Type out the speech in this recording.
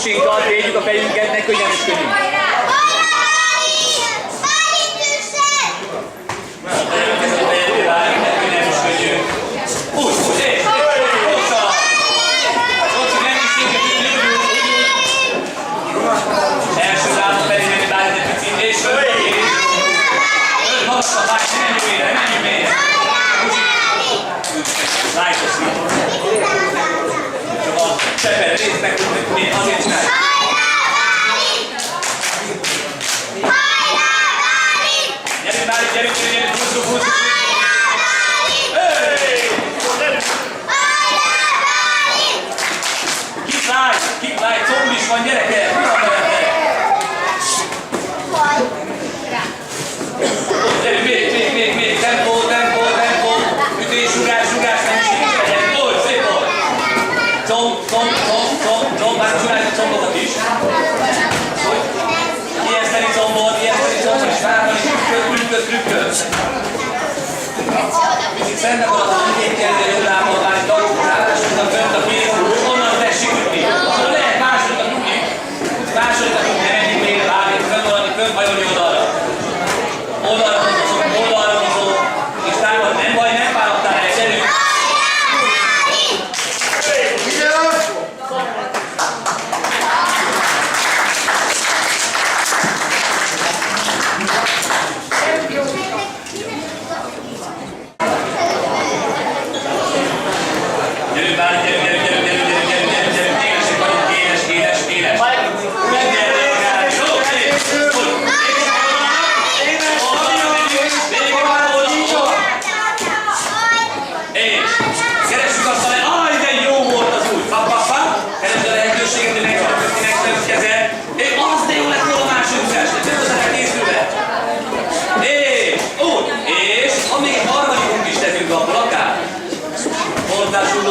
Torsinkkal védjük a fejünket, ne könnyelmeskedjünk. Csepel, nézd meg, hogy azért csinálj! Gyerünk, Bálint, gyerünk, húzzuk! Kickláj, combul is van, gyerekek! Mi van veletek? Gyerünk, még, tempó, ütés, sugás, nem is így legyen, gól, szép gól! Comb, már csináljuk a combokat is. Ijeszteni combot is, várni, trükköt. Picit szentnek alatt, hogy így kell ide jobblából válni, ráadásul fönt a kéz, onnan tessék ütni. Lehet másodikat rúgni, ne menjünk még állni, fönnhajolni oldalra. Oldalra hozó, és támad, nem baj, nem fáradtál el, gyerünk. Ráadásul